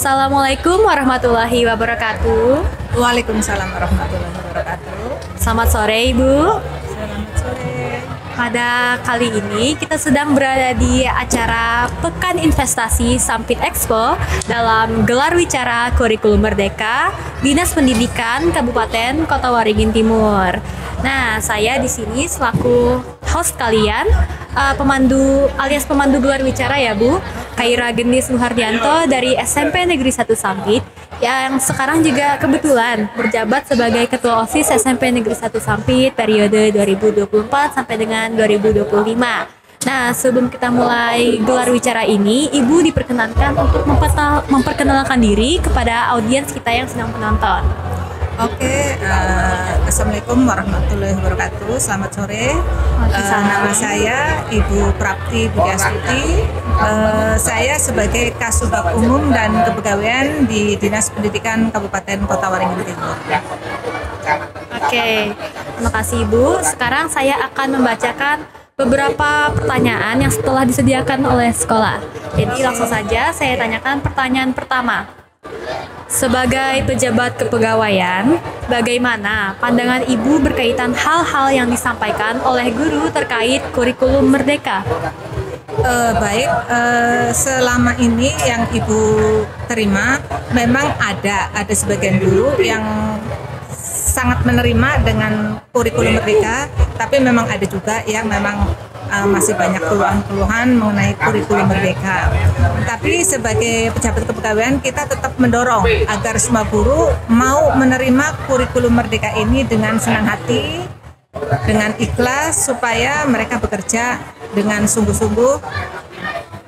Assalamualaikum warahmatullahi wabarakatuh. Waalaikumsalam warahmatullahi wabarakatuh. Selamat sore Ibu. Selamat sore. Pada kali ini kita sedang berada di acara Pekan Investasi Sampit Expo dalam gelar wicara Kurikulum Merdeka Dinas Pendidikan Kabupaten Kota Waringin Timur. Nah, saya di sini selaku host kalian, pemandu alias pemandu gelar wicara ya Bu, Kaira Gendis Muhardianto dari SMP Negeri 1 Sampit yang sekarang juga kebetulan berjabat sebagai Ketua OSIS SMP Negeri 1 Sampit periode 2024 sampai dengan 2025. Nah, sebelum kita mulai gelar wicara ini, Ibu diperkenankan untuk memperkenalkan diri kepada audiens kita yang sedang menonton. Oke, Assalamualaikum warahmatullahi wabarakatuh. Selamat sore. Nama saya Ibu Prapti Budiastuti. Saya sebagai Kasubag Umum dan Kepegawaian di Dinas Pendidikan Kabupaten Kota Waringin Timur. Oke, terima kasih Ibu. Sekarang saya akan membacakan beberapa pertanyaan yang setelah disediakan oleh sekolah. Jadi langsung saja saya tanyakan pertanyaan pertama. Sebagai pejabat kepegawaian, bagaimana pandangan Ibu berkaitan hal-hal yang disampaikan oleh guru terkait kurikulum merdeka? Baik, selama ini yang Ibu terima memang ada sebagian guru yang sangat menerima dengan kurikulum merdeka, tapi memang ada juga yang memang masih banyak keluhan-keluhan mengenai kurikulum merdeka. Tapi sebagai pejabat kepegawaian kita tetap mendorong agar semua guru mau menerima kurikulum merdeka ini dengan senang hati, dengan ikhlas, supaya mereka bekerja dengan sungguh-sungguh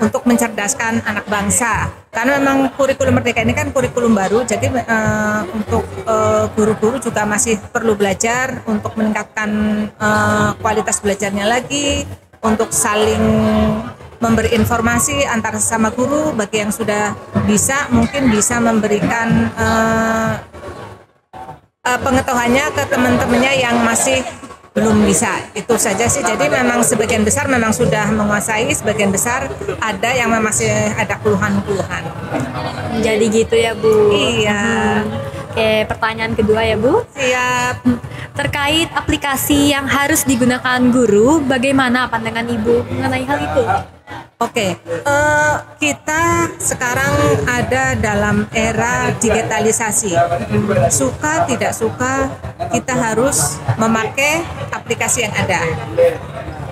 untuk mencerdaskan anak bangsa. Karena memang kurikulum merdeka ini kan kurikulum baru, jadi untuk guru-guru juga masih perlu belajar untuk meningkatkan kualitas belajarnya lagi, untuk saling memberi informasi antar sesama guru. Bagi yang sudah bisa, mungkin bisa memberikan pengetahuannya ke teman-temannya yang masih belum bisa. Itu saja sih. Jadi memang sebagian besar memang sudah menguasai, sebagian besar ada yang masih ada keluhan-keluhan. Jadi gitu ya Bu. Iya. Oke, pertanyaan kedua ya Bu. Siap. Terkait aplikasi yang harus digunakan guru, bagaimana pandangan Ibu mengenai hal itu? Oke, kita sekarang ada dalam era digitalisasi. Suka tidak suka, kita harus memakai aplikasi yang ada.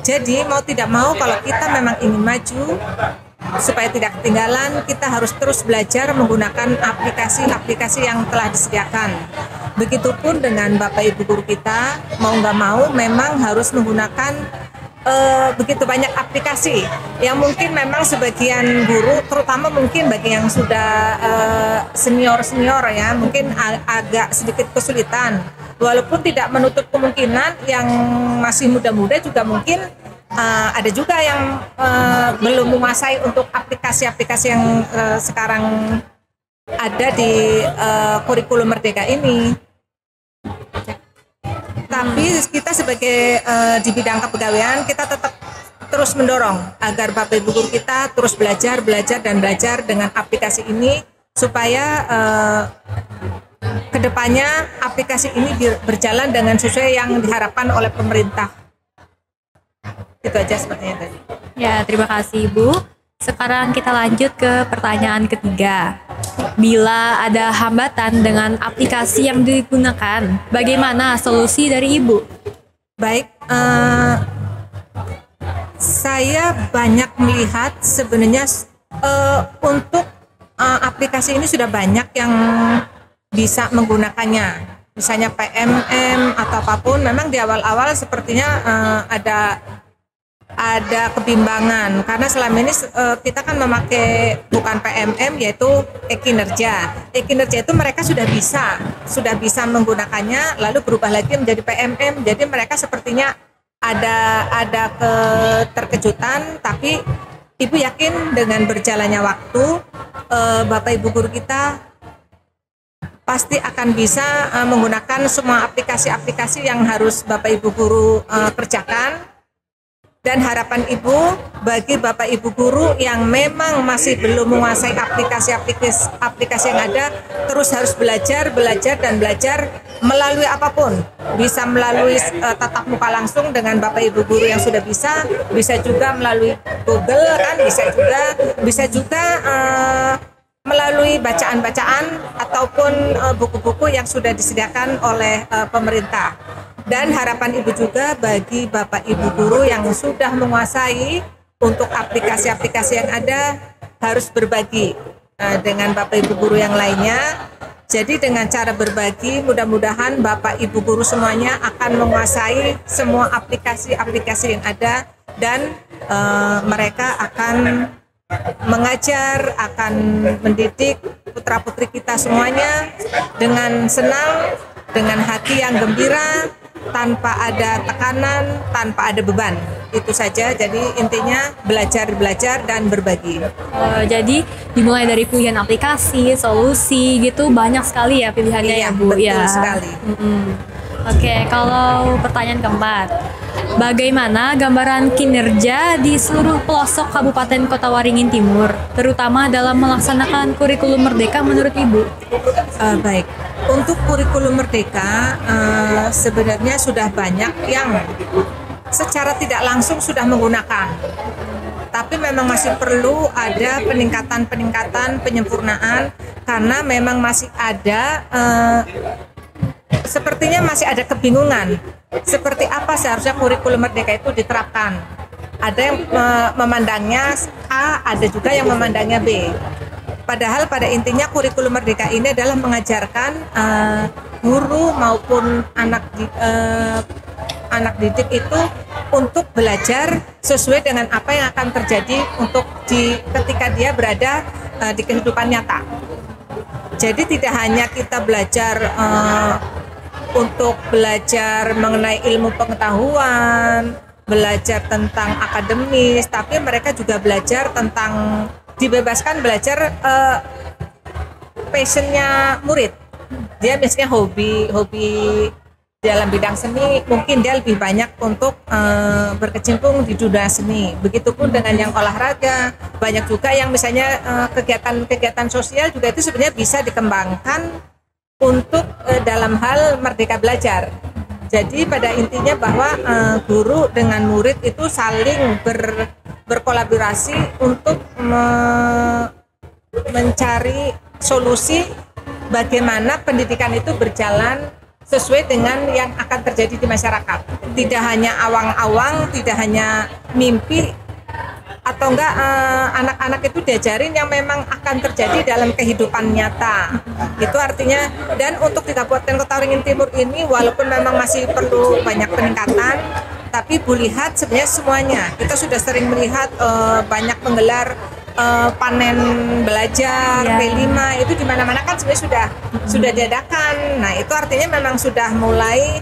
Jadi mau tidak mau, kalau kita memang ingin maju, supaya tidak ketinggalan, kita harus terus belajar menggunakan aplikasi-aplikasi yang telah disediakan. Begitupun dengan Bapak Ibu guru kita, mau nggak mau memang harus menggunakan begitu banyak aplikasi yang mungkin memang sebagian guru, terutama mungkin bagi yang sudah senior ya, mungkin agak sedikit kesulitan. Walaupun tidak menutup kemungkinan yang masih muda-muda juga mungkin ada juga yang belum menguasai untuk aplikasi-aplikasi yang sekarang ada di kurikulum merdeka ini. Tapi kita sebagai di bidang kepegawaian, kita tetap terus mendorong agar Bapak Ibu guru kita terus belajar dengan aplikasi ini, supaya kedepannya aplikasi ini berjalan dengan sesuai yang diharapkan oleh pemerintah. Itu aja sepertinya tadi. Ya, terima kasih Ibu. Sekarang kita lanjut ke pertanyaan ketiga. Bila ada hambatan dengan aplikasi yang digunakan, bagaimana solusi dari Ibu? Baik, saya banyak melihat sebenarnya untuk aplikasi ini sudah banyak yang bisa menggunakannya. Misalnya PMM atau apapun, memang di awal-awal sepertinya ada kebimbangan, karena selama ini kita kan memakai bukan PMM, yaitu e-kinerja. E-kinerja itu mereka sudah bisa menggunakannya, lalu berubah lagi menjadi PMM. Jadi mereka sepertinya ada keterkejutan, tapi Ibu yakin dengan berjalannya waktu, Bapak Ibu guru kita pasti akan bisa menggunakan semua aplikasi-aplikasi yang harus Bapak Ibu guru kerjakan. Dan harapan Ibu bagi Bapak Ibu guru yang memang masih belum menguasai aplikasi yang ada, terus harus belajar dan belajar melalui apapun. Bisa melalui tatap muka langsung dengan Bapak Ibu guru yang sudah bisa juga melalui Google kan, bisa juga melalui bacaan-bacaan ataupun buku-buku yang sudah disediakan oleh pemerintah. Dan harapan Ibu juga bagi Bapak Ibu guru yang sudah menguasai untuk aplikasi-aplikasi yang ada harus berbagi dengan Bapak Ibu guru yang lainnya. Jadi dengan cara berbagi mudah-mudahan Bapak Ibu guru semuanya akan menguasai semua aplikasi-aplikasi yang ada dan mereka akan mengajar, akan mendidik putra-putri kita semuanya dengan senang, dengan hati yang gembira, tanpa ada tekanan, tanpa ada beban. Itu saja. Jadi intinya belajar dan berbagi. Jadi dimulai dari pilihan aplikasi, solusi gitu banyak sekali ya pilihannya ya Bu. Betul ya. sekali. Oke, kalau pertanyaan keempat, bagaimana gambaran kinerja di seluruh pelosok Kabupaten Kota Waringin Timur, terutama dalam melaksanakan kurikulum Merdeka menurut Ibu? Baik, untuk kurikulum Merdeka sebenarnya sudah banyak yang secara tidak langsung sudah menggunakan. Tapi memang masih perlu ada peningkatan, penyempurnaan karena memang masih ada sepertinya masih ada kebingungan seperti apa seharusnya kurikulum Merdeka itu diterapkan. Ada yang memandangnya A, ada juga yang memandangnya B. Padahal pada intinya kurikulum Merdeka ini adalah mengajarkan guru maupun anak didik itu untuk belajar sesuai dengan apa yang akan terjadi ketika dia berada di kehidupan nyata. Jadi tidak hanya kita belajar untuk belajar mengenai ilmu pengetahuan, belajar tentang akademis, tapi mereka juga belajar tentang dibebaskan belajar passionnya murid. Dia biasanya hobi dalam bidang seni, mungkin dia lebih banyak untuk berkecimpung di dunia seni. Begitupun dengan yang olahraga, banyak juga yang misalnya kegiatan sosial juga itu sebenarnya bisa dikembangkan untuk dalam hal merdeka belajar. Jadi pada intinya bahwa guru dengan murid itu saling berkolaborasi untuk mencari solusi bagaimana pendidikan itu berjalan sesuai dengan yang akan terjadi di masyarakat. Tidak hanya awang-awang, tidak hanya mimpi, atau enggak anak-anak itu diajarin yang memang akan terjadi dalam kehidupan nyata. Itu artinya, dan untuk di Kabupaten Kota Waringin Timur ini walaupun memang masih perlu banyak peningkatan, tapi Bu lihat sebenarnya semuanya. Kita sudah sering melihat banyak menggelar panen belajar, P5 itu di mana-mana kan sebenarnya sudah diadakan. Nah, itu artinya memang sudah mulai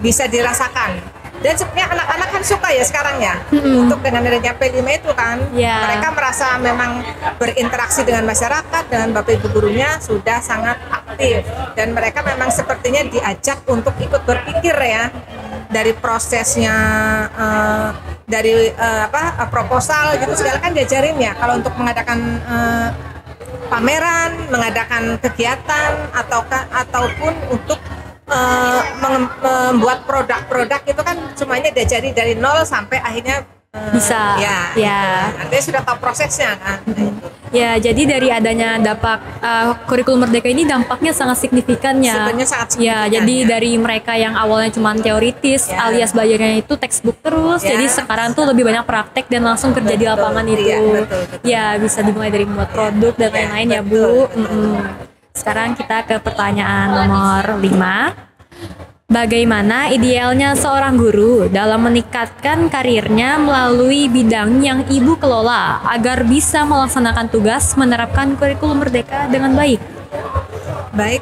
bisa dirasakan. Dan sebenarnya anak-anak kan suka ya sekarang ya untuk dengan adanya P5 itu kan mereka merasa memang berinteraksi dengan masyarakat, dengan Bapak Ibu gurunya sudah sangat aktif dan mereka memang sepertinya diajak untuk ikut berpikir ya dari prosesnya dari proposal gitu segala kan diajarin ya kalau untuk mengadakan pameran, mengadakan kegiatan ataupun untuk membuat produk-produk itu kan semuanya diajari dari nol sampai akhirnya bisa. Artinya sudah tahu prosesnya kan. Ya, jadi dari adanya dampak kurikulum Merdeka ini dampaknya sangat signifikan ya. Sebenarnya sangat signifikan. Ya, jadi dari mereka yang awalnya cuma teoritis alias belajarnya itu textbook terus, jadi sekarang tuh lebih banyak praktek dan langsung kerja di lapangan itu. Betul. Ya, bisa dimulai dari membuat produk dan lain-lain ya, Bu. Sekarang kita ke pertanyaan nomor 5. Bagaimana idealnya seorang guru dalam meningkatkan karirnya melalui bidang yang Ibu kelola agar bisa melaksanakan tugas menerapkan kurikulum Merdeka dengan baik? Baik,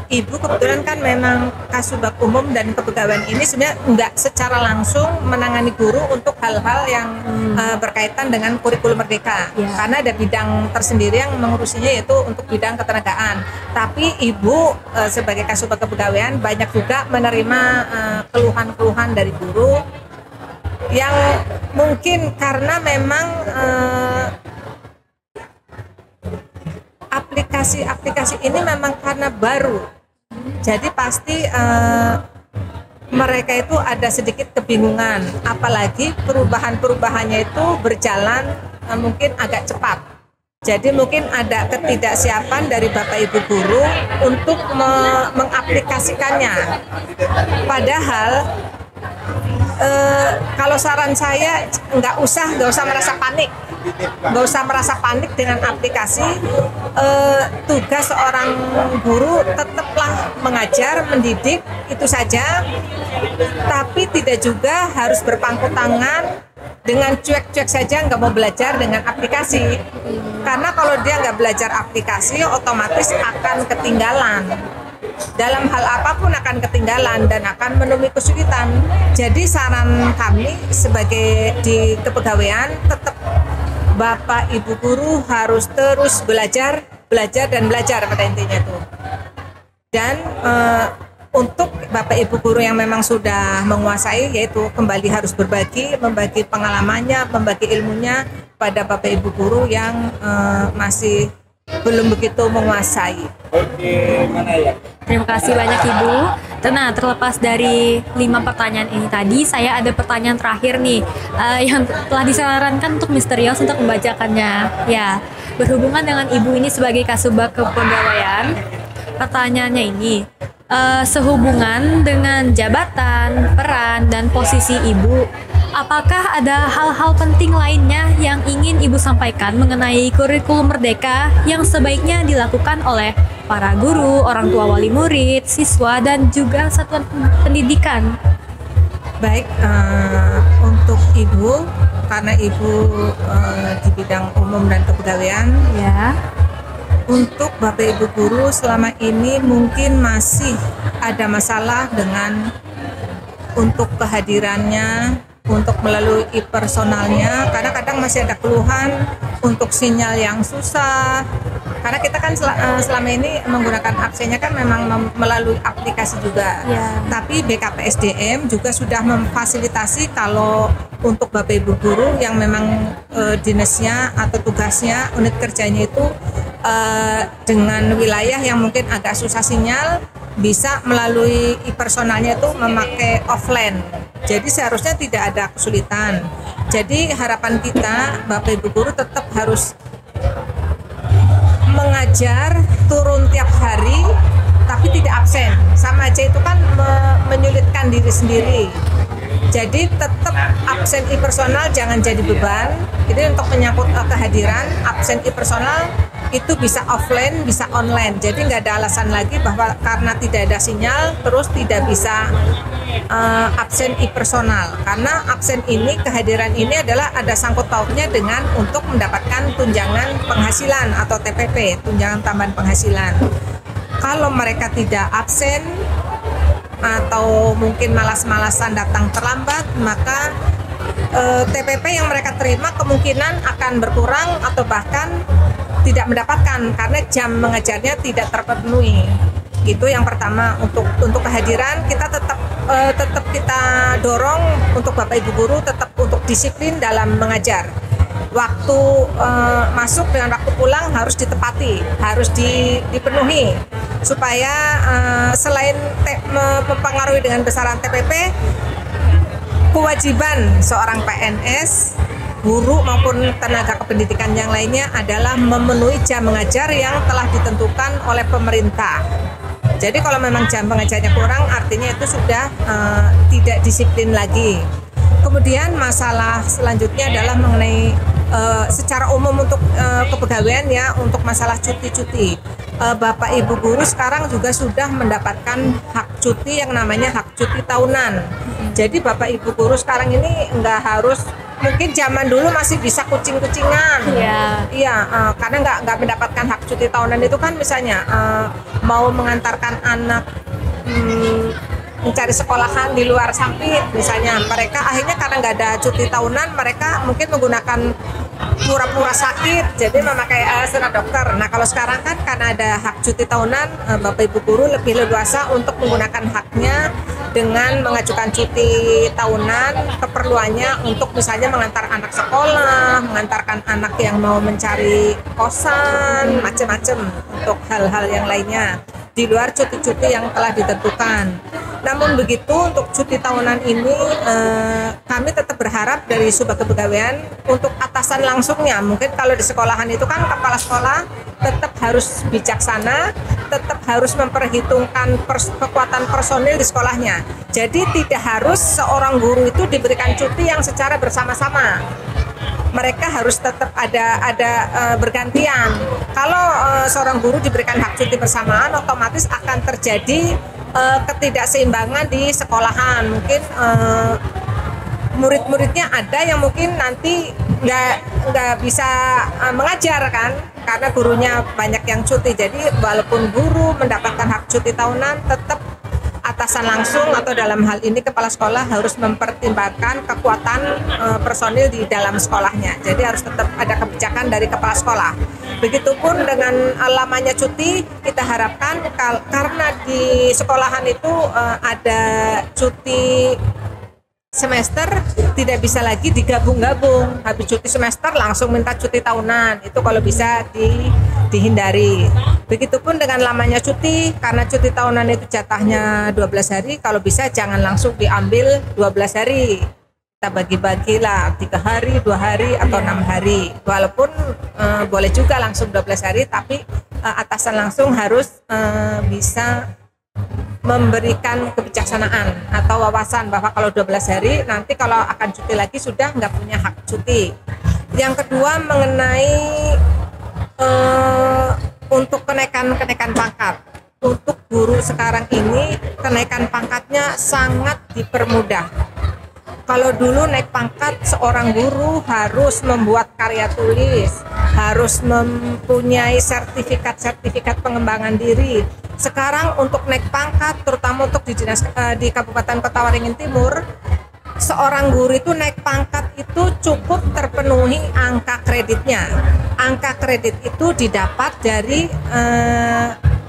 Ibu kebetulan kan memang Kasubag Umum dan Kepegawaian ini sebenarnya nggak secara langsung menangani guru untuk hal-hal yang berkaitan dengan kurikulum Merdeka, karena ada bidang tersendiri yang mengurusinya yaitu untuk bidang ketenagaan. Tapi Ibu sebagai Kasubag Kepegawaian banyak juga menerima keluhan-keluhan dari guru yang mungkin karena memang aplikasi ini memang karena baru, jadi pasti mereka itu ada sedikit kebingungan, apalagi perubahannya itu berjalan mungkin agak cepat. Jadi mungkin ada ketidaksiapan dari Bapak Ibu guru untuk mengaplikasikannya. Padahal kalau saran saya nggak usah merasa panik dengan aplikasi. Tugas seorang guru tetaplah mengajar, mendidik, itu saja. Tapi tidak juga harus berpangku tangan dengan cuek-cuek saja nggak mau belajar dengan aplikasi. Karena kalau dia nggak belajar aplikasi, otomatis akan ketinggalan. Dalam hal apapun akan ketinggalan dan akan menemui kesulitan. Jadi saran kami sebagai di kepegawaian, tetap Bapak Ibu guru harus terus belajar pada intinya itu. Dan untuk Bapak Ibu guru yang memang sudah menguasai, yaitu kembali harus membagi pengalamannya, membagi ilmunya pada Bapak Ibu guru yang masih belum begitu menguasai. Terima kasih banyak Ibu. Nah, terlepas dari 5 pertanyaan ini tadi, saya ada pertanyaan terakhir nih yang telah disarankan untuk Misterius untuk membacakannya. Ya, berhubungan dengan Ibu ini sebagai Kasubag Kepegawaian, pertanyaannya ini, sehubungan dengan jabatan, peran, dan posisi Ibu, apakah ada hal-hal penting lainnya yang ingin Ibu sampaikan mengenai kurikulum Merdeka yang sebaiknya dilakukan oleh para guru, orang tua wali murid, siswa, dan juga satuan pendidikan? Baik, untuk Ibu, karena Ibu di bidang umum dan kepegawaian, ya. Untuk Bapak Ibu guru selama ini mungkin masih ada masalah dengan untuk kehadirannya, untuk melalui personalnya, karena kadang masih ada keluhan untuk sinyal yang susah. Karena kita kan selama ini menggunakan absennya kan memang melalui aplikasi juga. Tapi BKPSDM juga sudah memfasilitasi kalau untuk Bapak Ibu guru yang memang dinasnya atau tugasnya, unit kerjanya itu dengan wilayah yang mungkin agak susah sinyal, bisa melalui personalnya itu memakai offline. Jadi seharusnya tidak ada kesulitan. Jadi harapan kita Bapak Ibu guru tetap harus mengajar turun tiap hari tapi tidak absen. Sama aja itu kan menyulitkan diri sendiri. Jadi tetap absen personal jangan jadi beban. Jadi untuk menyangkut kehadiran, absen personal itu bisa offline, bisa online. Jadi nggak ada alasan lagi bahwa karena tidak ada sinyal terus tidak bisa absen personal. Karena absen ini, kehadiran ini adalah ada sangkut pautnya dengan untuk mendapatkan tunjangan penghasilan atau TPP, tunjangan tambahan penghasilan. Kalau mereka tidak absen atau mungkin malas-malasan datang terlambat, maka TPP yang mereka terima kemungkinan akan berkurang atau bahkan tidak mendapatkan karena jam mengajarnya tidak terpenuhi. Itu yang pertama. Untuk kehadiran kita tetap kita dorong untuk Bapak Ibu guru tetap untuk disiplin dalam mengajar. Waktu masuk dengan waktu pulang harus ditepati, harus dipenuhi supaya selain mempengaruhi dengan besaran TPP, kewajiban seorang PNS, guru maupun tenaga kependidikan yang lainnya adalah memenuhi jam mengajar yang telah ditentukan oleh pemerintah. Jadi kalau memang jam pengajarnya kurang, artinya itu sudah tidak disiplin lagi. Kemudian masalah selanjutnya adalah mengenai secara umum untuk kepegawaian ya, untuk masalah cuti-cuti. Bapak Ibu guru sekarang juga sudah mendapatkan hak cuti yang namanya hak cuti tahunan. Jadi Bapak Ibu guru sekarang ini nggak harus, mungkin zaman dulu masih bisa kucing-kucingan. Iya, karena nggak mendapatkan hak cuti tahunan itu kan misalnya mau mengantarkan anak mencari sekolahan di luar Sampit misalnya, mereka akhirnya karena nggak ada cuti tahunan, mereka mungkin menggunakan pura-pura sakit jadi memakai surat dokter. Nah kalau sekarang kan karena ada hak cuti tahunan, Bapak Ibu guru lebih leluasa untuk menggunakan haknya dengan mengajukan cuti tahunan keperluannya untuk misalnya mengantar anak sekolah, mengantarkan anak yang mau mencari kosan, macam-macam untuk hal-hal yang lainnya di luar cuti-cuti yang telah ditentukan. Namun begitu untuk cuti tahunan ini kami tetap berharap dari Subag Kepegawaian untuk atasan langsungnya. Mungkin kalau di sekolahan itu kan kepala sekolah tetap harus bijaksana, tetap harus memperhitungkan kekuatan personil di sekolahnya. Jadi tidak harus seorang guru itu diberikan cuti yang secara bersama-sama. Mereka harus tetap ada bergantian. Kalau seorang guru diberikan hak cuti bersamaan, otomatis akan terjadi ketidakseimbangan di sekolahan. Mungkin murid-muridnya ada yang mungkin nanti nggak bisa mengajar kan, karena gurunya banyak yang cuti. Jadi walaupun guru mendapatkan hak cuti tahunan, tetap atasan langsung atau dalam hal ini kepala sekolah harus mempertimbangkan kekuatan personil di dalam sekolahnya. Jadi harus tetap ada kebijakan dari kepala sekolah. Begitupun dengan lamanya cuti, kita harapkan karena di sekolahan itu ada cuti semester, tidak bisa lagi digabung-gabung. Habis cuti semester langsung minta cuti tahunan. Itu kalau bisa dihindari. Begitupun dengan lamanya cuti, karena cuti tahunan itu jatahnya 12 hari, kalau bisa jangan langsung diambil 12 hari. Kita bagi-bagilah 3 hari, 2 hari, atau 6 hari. Walaupun boleh juga langsung 12 hari, tapi atasan langsung harus bisa memberikan kebijaksanaan atau wawasan bahwa kalau 12 hari nanti kalau akan cuti lagi sudah nggak punya hak cuti. Yang kedua mengenai untuk kenaikan pangkat. Untuk guru sekarang ini kenaikan pangkatnya sangat dipermudah. Kalau dulu naik pangkat seorang guru harus membuat karya tulis, harus mempunyai sertifikat pengembangan diri. Sekarang untuk naik pangkat, terutama untuk di Kabupaten Kota Waringin Timur, seorang guru itu naik pangkat itu cukup terpenuhi angka kreditnya. Angka kredit itu didapat dari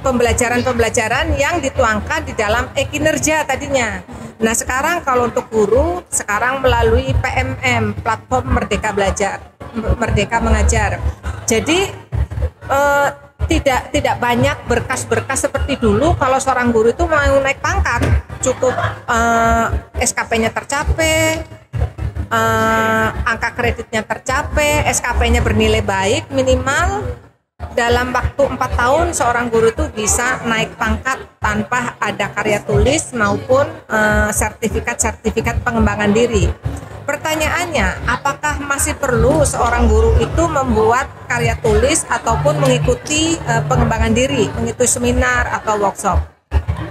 pembelajaran yang dituangkan di dalam e-kinerja tadinya. Nah sekarang kalau untuk guru, sekarang melalui PMM, Platform Merdeka Belajar, Merdeka Mengajar. Jadi tidak banyak berkas-berkas seperti dulu. Kalau seorang guru itu mau naik pangkat, cukup SKP-nya tercapai, angka kreditnya tercapai, SKP-nya bernilai baik minimal. Dalam waktu 4 tahun seorang guru itu bisa naik pangkat tanpa ada karya tulis maupun sertifikat pengembangan diri. Pertanyaannya, apakah masih perlu seorang guru itu membuat karya tulis ataupun mengikuti pengembangan diri, mengikuti seminar atau workshop?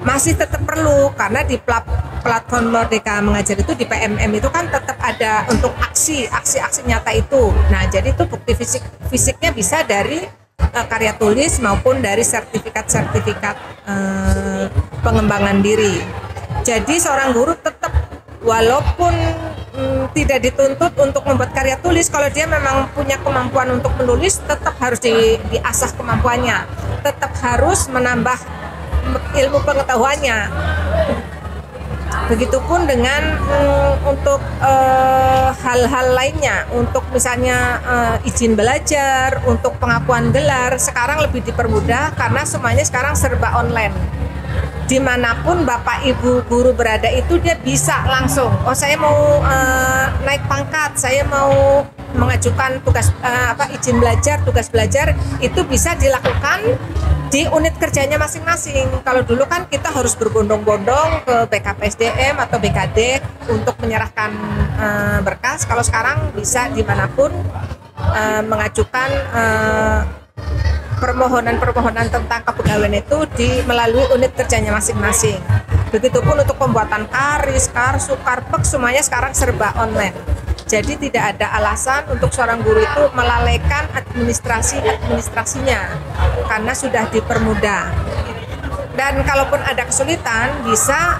Masih tetap perlu, karena di platform Merdeka Mengajar itu di PMM itu kan tetap ada untuk aksi nyata itu. Nah, jadi itu bukti fisiknya bisa dari karya tulis maupun dari sertifikat pengembangan diri. Jadi seorang guru tetap walaupun tidak dituntut untuk membuat karya tulis, kalau dia memang punya kemampuan untuk menulis tetap harus diasah kemampuannya, tetap harus menambah ilmu pengetahuannya. Begitupun dengan untuk hal-hal lainnya, untuk misalnya izin belajar, untuk pengakuan gelar, sekarang lebih dipermudah karena semuanya sekarang serba online. Dimanapun Bapak Ibu guru berada itu dia bisa langsung, oh saya mau naik pangkat, saya mau mengajukan izin belajar, tugas belajar, itu bisa dilakukan di unit kerjanya masing-masing. Kalau dulu kan kita harus berbondong-bondong ke BKPSDM atau BKD untuk menyerahkan berkas. Kalau sekarang bisa dimanapun mengajukan permohonan tentang kepegawaian itu melalui unit kerjanya masing-masing. Begitupun untuk pembuatan karis, karsu, karpek, semuanya sekarang serba online. Jadi tidak ada alasan untuk seorang guru itu melalaikan administrasinya karena sudah dipermudah. Dan kalaupun ada kesulitan bisa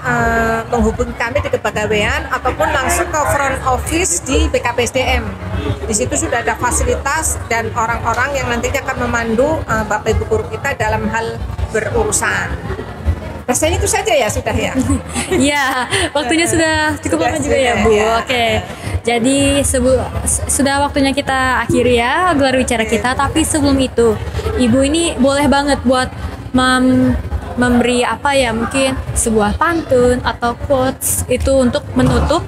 menghubungi kami di kepegawaian ataupun langsung ke front office di BKPSDM. Di situ sudah ada fasilitas dan orang-orang yang nantinya akan memandu Bapak Ibu guru kita dalam hal berurusan. Rasanya itu saja ya sudah ya. Iya, waktunya sudah cukup lama juga ya Bu. Ya. Oke. Jadi sudah waktunya kita akhiri ya gelar bicara kita. Tapi sebelum itu, Ibu ini boleh banget buat memberi apa ya, mungkin sebuah pantun atau quotes itu untuk menutup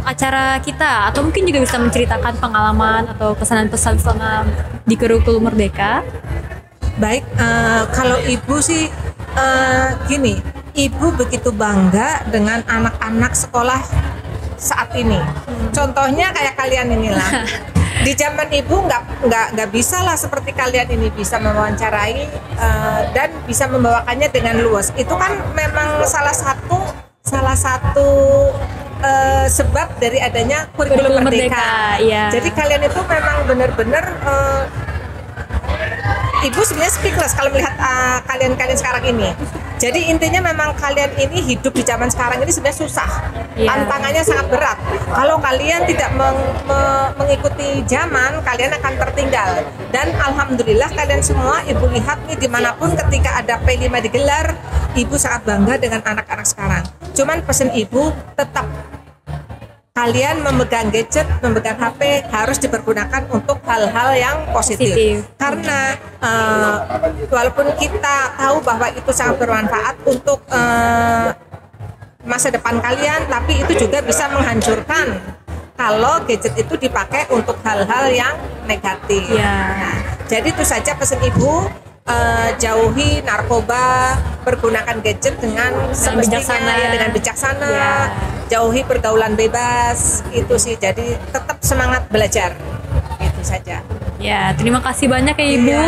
acara kita, atau mungkin juga bisa menceritakan pengalaman atau kesan-pesan selama di kurikulum Merdeka. Baik, kalau Ibu sih gini, Ibu begitu bangga dengan anak-anak sekolah saat ini. Contohnya kayak kalian inilah. Di zaman Ibu nggak bisa lah seperti kalian ini bisa mewawancarai dan bisa membawakannya dengan luas. Itu kan memang salah satu sebab dari adanya kurikulum Merdeka. Ya. Jadi kalian itu memang benar-benar Ibu sebenarnya speechless kalau melihat kalian sekarang ini. Jadi intinya memang kalian ini hidup di zaman sekarang ini sebenarnya susah. Tantangannya sangat berat. Kalau kalian tidak mengikuti zaman, kalian akan tertinggal. Dan alhamdulillah kalian semua Ibu lihat nih dimanapun ketika ada P5 digelar, Ibu sangat bangga dengan anak-anak sekarang. Cuman pesan Ibu tetap kalian memegang gadget, memegang HP harus dipergunakan untuk hal-hal yang positif. Karena walaupun kita tahu bahwa itu sangat bermanfaat untuk masa depan kalian, tapi itu juga bisa menghancurkan kalau gadget itu dipakai untuk hal-hal yang negatif. Nah, jadi itu saja pesan Ibu. Jauhi narkoba, pergunakan gadget dengan semestinya, dengan bijaksana, jauhi pergaulan bebas, itu sih. Jadi tetap semangat belajar, itu saja. Ya, terima kasih banyak ya Ibu.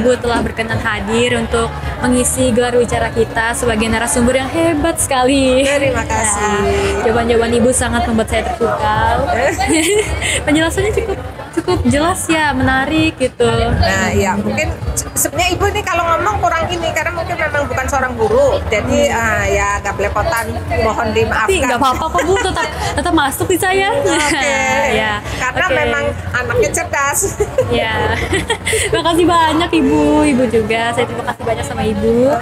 Ibu telah berkenan hadir untuk mengisi gelar bicara kita sebagai narasumber yang hebat sekali. Terima kasih. Jawaban-jawaban Ibu sangat membuat saya terpukau. Penjelasannya cukup jelas ya, menarik gitu. Nah ya mungkin sebenarnya Ibu nih kalau ngomong kurang ini karena mungkin memang bukan seorang guru, jadi ya agak belepotan, mohon dimaafkan. Tapi nggak apa-apa kok Bu, tetap masuk di saya. Ya. Karena memang anaknya cerdas. Ya, terima kasih banyak Ibu juga. Saya terima kasih banyak sama Ibu.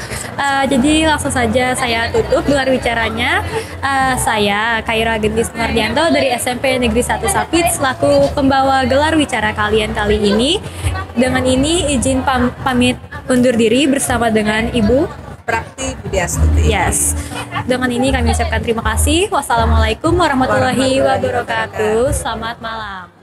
Jadi langsung saja saya tutup gelar bicaranya. Saya Kaira Gendis Mardianto dari SMP Negeri 1 Sapit selaku pembawa gelar bicara kalian kali ini. Dengan ini izin pamit undur diri bersama dengan Ibu Prakti Budiastuti. Yes. Dengan ini kami ucapkan terima kasih. Wassalamualaikum warahmatullahi wabarakatuh. Selamat malam.